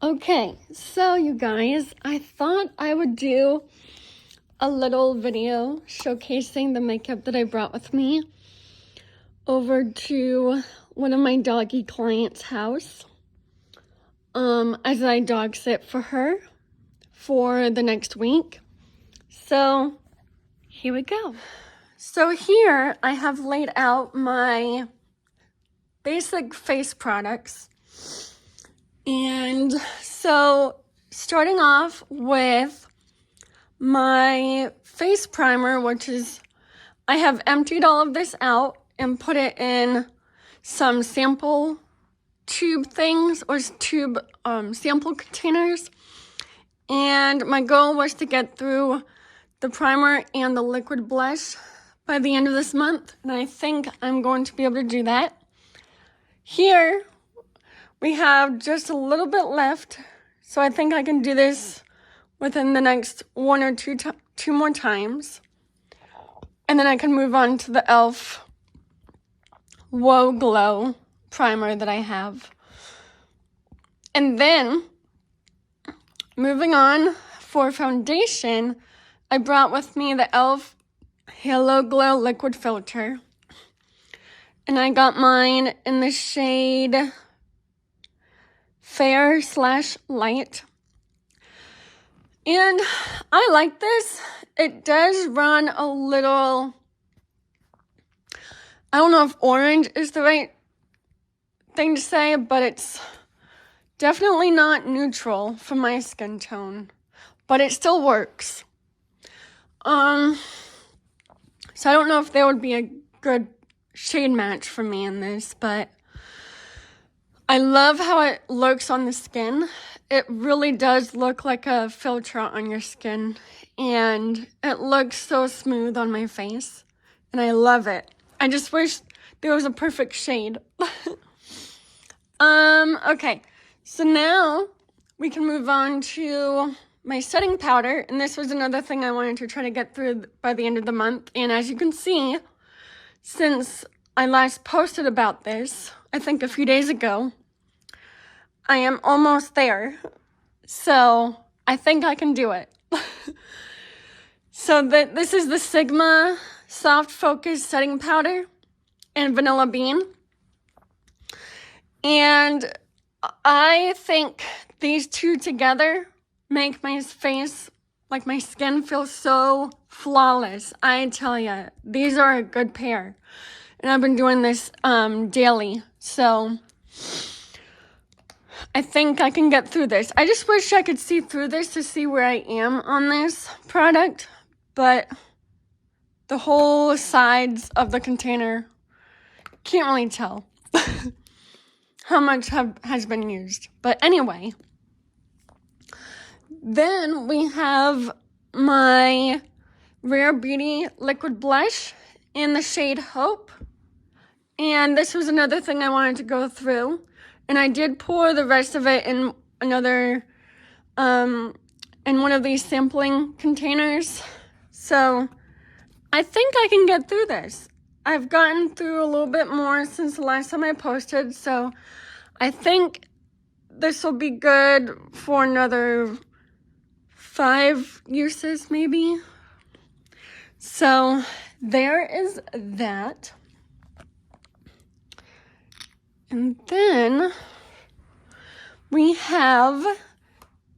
Okay, so you guys, I thought I would do a little video showcasing the makeup that I brought with me over to one of my doggy clients' house as I dog sit for her for the next week. So here we go. So here I have laid out my basic face products. And so starting off with my face primer, which is, I have emptied all of this out and put it in some sample tube things or tube sample containers. And my goal was to get through the primer and the liquid blush by the end of this month. And I think I'm going to be able to do that. Here, we have just a little bit left, so I think I can do this within the next one or two more times. And then I can move on to the e.l.f. Whoa Glow primer that I have. And then, moving on for foundation, I brought with me the e.l.f. Halo Glow Liquid Filter. And I got mine in the shade Fair/Light. And I like this. It does run a little, I don't know if orange is the right thing to say, but it's definitely not neutral for my skin tone, but it still works. So I don't know if there would be a good shade match for me in this, but I love how it looks on the skin. It really does look like a filter on your skin, and it looks so smooth on my face, and I love it. I just wish there was a perfect shade. Okay, so now we can move on to my setting powder, and this was another thing I wanted to try to get through by the end of the month, and as you can see, since I last posted about this, I think a few days ago, I am almost there, so I think I can do it. So this is the Sigma Soft Focus Setting Powder and Vanilla Bean. And I think these two together make my face, like my skin, feel so flawless. I tell you, these are a good pair. And I've been doing this daily, so I think I can get through this. I just wish I could see through this to see where I am on this product, but the whole sides of the container, can't really tell how much has been used. But anyway, then we have my Rare Beauty Liquid Blush in the shade Hope. And this was another thing I wanted to go through. And I did pour the rest of it in another, in one of these sampling containers. So I think I can get through this. I've gotten through a little bit more since the last time I posted. So I think this will be good for another 5 uses maybe. So there is that. And then we have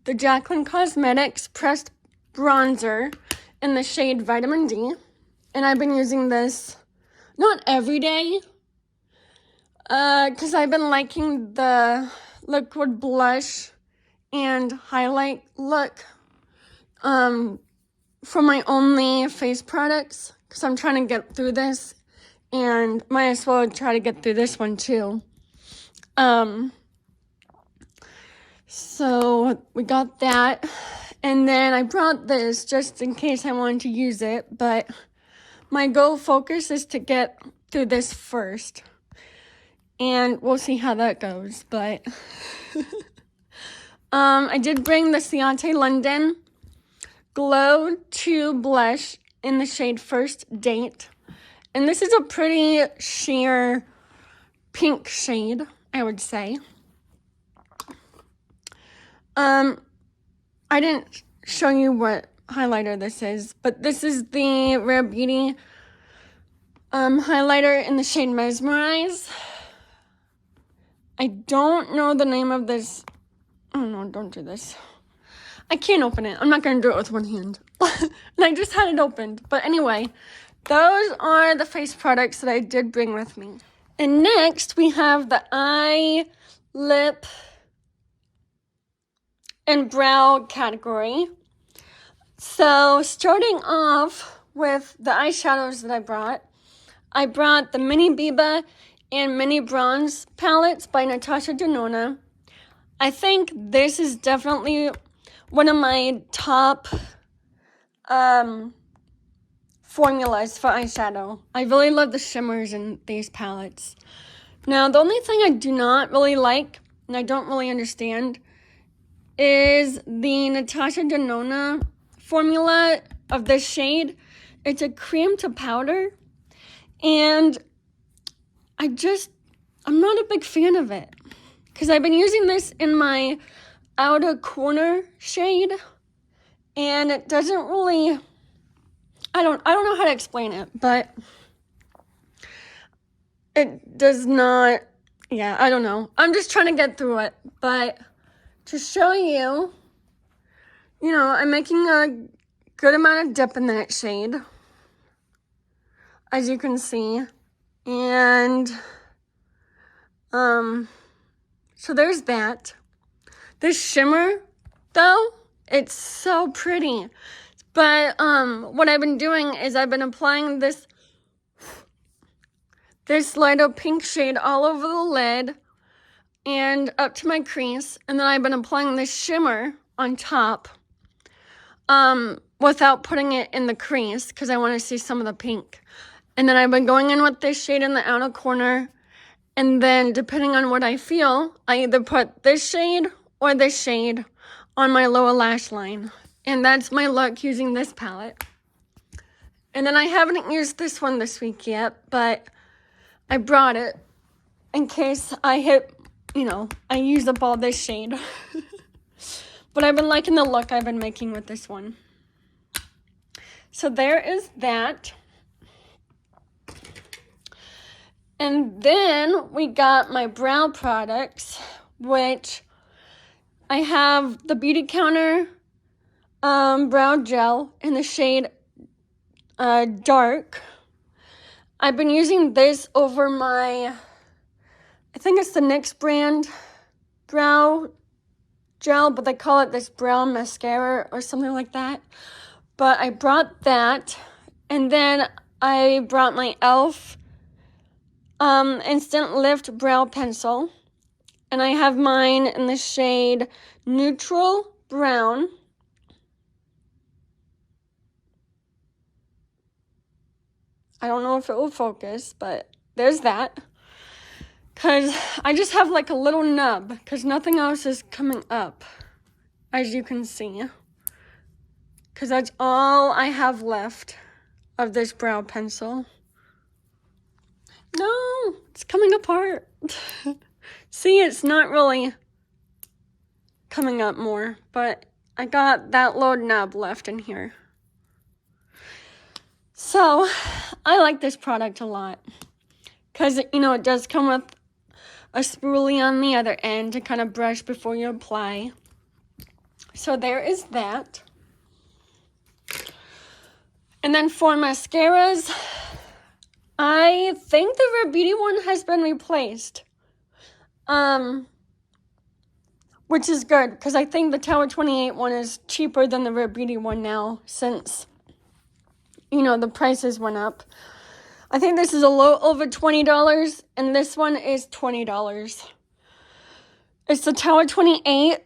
the Jaclyn Cosmetics Pressed Bronzer in the shade Vitamin D. And I've been using this not every day, because I've been liking the liquid blush and highlight look for my only face products, because I'm trying to get through this, and might as well try to get through this one too. So we got that, and then I brought this just in case I wanted to use it, but my goal focus is to get through this first, and we'll see how that goes, but I did bring the Ciate London Glow 2 blush in the shade First Date, and this is a pretty sheer pink shade, I would say. I didn't show you what highlighter this is, but this is the Rare Beauty highlighter in the shade Mesmerize. I don't know the name of this. Oh no, don't do this. I can't open it. I'm not going to do it with one hand. And I just had it opened. But anyway, those are the face products that I did bring with me. And next, we have the eye, lip, and brow category. So starting off with the eyeshadows that I brought the Mini Biba and Mini Bronze palettes by Natasha Denona. I think this is definitely one of my top formulas for eyeshadow. I really love the shimmers in these palettes. Now, the only thing I do not really like, and I don't really understand, is the Natasha Denona formula of this shade. It's a cream to powder, and I'm not a big fan of it, because I've been using this in my outer corner shade, and it doesn't really, I don't know how to explain it, but it does not, I don't know. I'm just trying to get through it, but to show you, I'm making a good amount of dip in that shade, as you can see, and, so there's that. This shimmer, though, it's so pretty. But what I've been doing is I've been applying this lighter pink shade all over the lid and up to my crease. And then I've been applying this shimmer on top without putting it in the crease because I want to see some of the pink. And then I've been going in with this shade in the outer corner. And then depending on what I feel, I either put this shade or this shade on my lower lash line. And that's my look using this palette. And then I haven't used this one this week yet, but I brought it in case I use up all this shade. But I've been liking the look I've been making with this one. So there is that. And then we got my brow products, which I have the Beauty Counter brow gel in the shade dark. I've been using this over my, I think it's the NYX brand brow gel, but they call it this brown mascara or something like that. But I brought that, and then I brought my e.l.f. Instant Lift Brow Pencil. And I have mine in the shade Neutral Brown. I don't know if it will focus, but there's that. Because I just have like a little nub, because nothing else is coming up, as you can see. Because that's all I have left of this brow pencil. No, it's coming apart. See, it's not really coming up more, but I got that little nub left in here. So, I like this product a lot. Because, it does come with a spoolie on the other end to kind of brush before you apply. So, there is that. And then for mascaras, I think the Rare Beauty one has been replaced. Which is good, because I think the Tower 28 one is cheaper than the Rare Beauty one now, since, the prices went up. I think this is a little over $20, and this one is $20. It's the Tower 28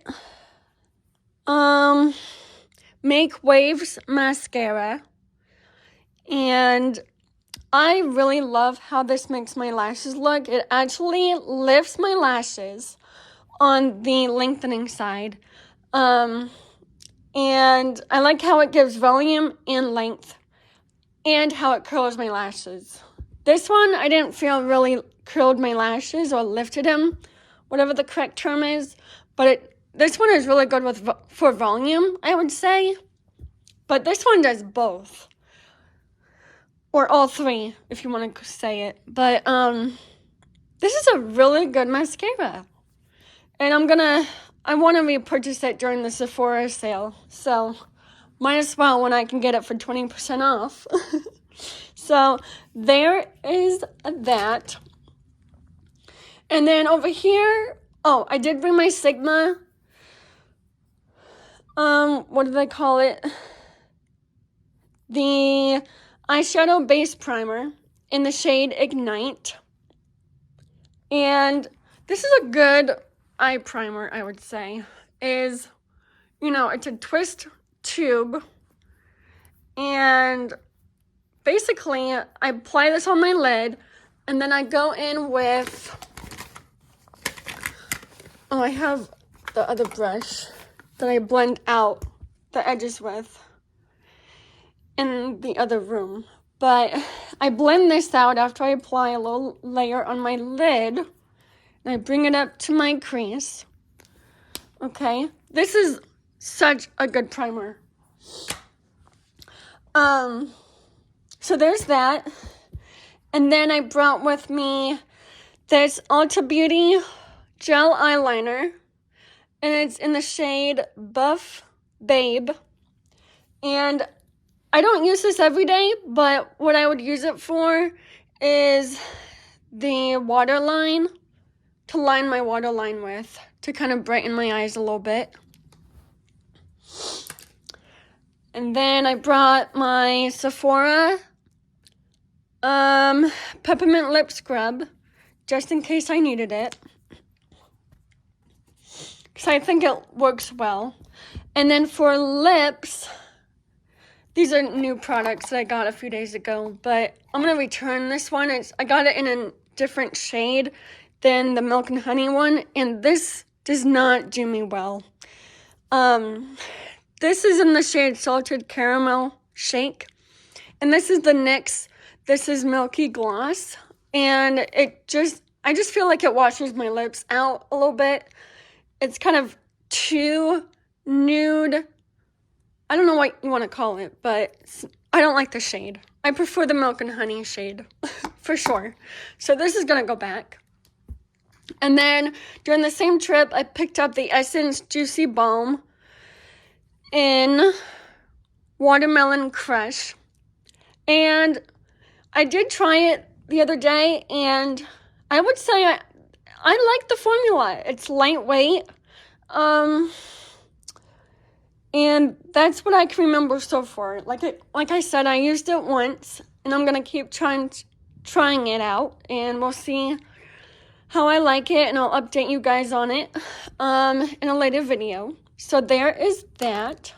Make Waves Mascara. And I really love how this makes my lashes look. It actually lifts my lashes on the lengthening side. And I like how it gives volume and length, and how it curls my lashes. This one, I didn't feel really curled my lashes or lifted them, whatever the correct term is, but this one is really good for volume, I would say. But this one does both. Or all three, if you want to say it. But, this is a really good mascara. And I want to repurchase it during the Sephora sale. So, might as well when I can get it for 20% off. So, there is that. And then over here, I did bring my Sigma. What do they call it? The eyeshadow base primer in the shade Ignite. And this is a good eye primer, I would say. It's a twist tube. And basically, I apply this on my lid. And then I go in with... I have the other brush that I blend out the edges with in the other room. But I blend this out after I apply a little layer on my lid. And I bring it up to my crease. Okay. This is such a good primer. So there's that. And then I brought with me this Ulta Beauty gel eyeliner. And it's in the shade Buff Babe. And I don't use this every day, but what I would use it for is the waterline, to line my waterline with, to kind of brighten my eyes a little bit. And then I brought my Sephora peppermint lip scrub, just in case I needed it. Because I think it works well. And then for lips, these are new products that I got a few days ago, but I'm going to return this one. I got it in a different shade than the Milk and Honey one, and this does not do me well. This is in the shade Salted Caramel Shake, and this is the NYX This is Milky Gloss, and I just feel like it washes my lips out a little bit. It's kind of too nude. I don't know what you want to call it, but I don't like the shade. I prefer the Milk and Honey shade, for sure. So this is going to go back. And then during the same trip, I picked up the Essence Juicy Balm in Watermelon Crush. And I did try it the other day, and I would say I like the formula. It's lightweight. And that's what I can remember so far. Like I said, I used it once, and I'm going to keep trying it out, and we'll see how I like it, and I'll update you guys on it in a later video. So there is that.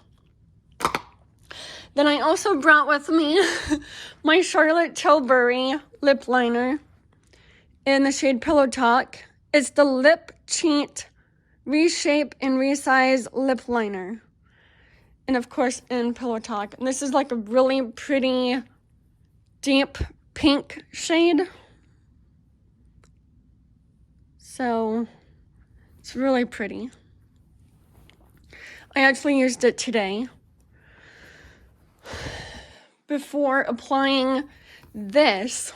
Then I also brought with me my Charlotte Tilbury lip liner in the shade Pillow Talk. It's the Lip Cheat Reshape and Resize Lip Liner. And of course in Pillow Talk. And this is like a really pretty deep pink shade. So it's really pretty. I actually used it today before applying this,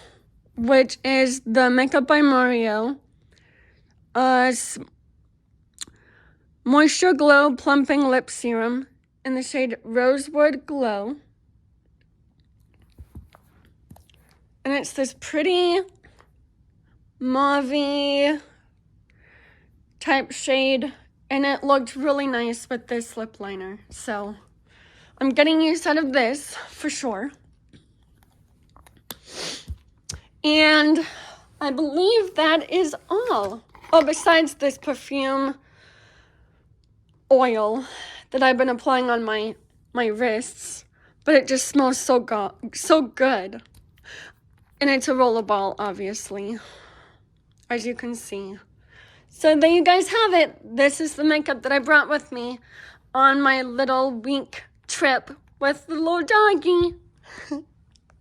which is the Makeup by Mario Moisture Glow Plumping Lip Serum in the shade Rosewood Glow. And it's this pretty mauve-y type shade, and it looked really nice with this lip liner. So I'm getting use out of this for sure. And I believe that is all. Oh, besides this perfume oil that I've been applying on my wrists, but it just smells so good. And it's a rollerball, obviously, as you can see. So there you guys have it. This is the makeup that I brought with me on my little week trip with the little doggy.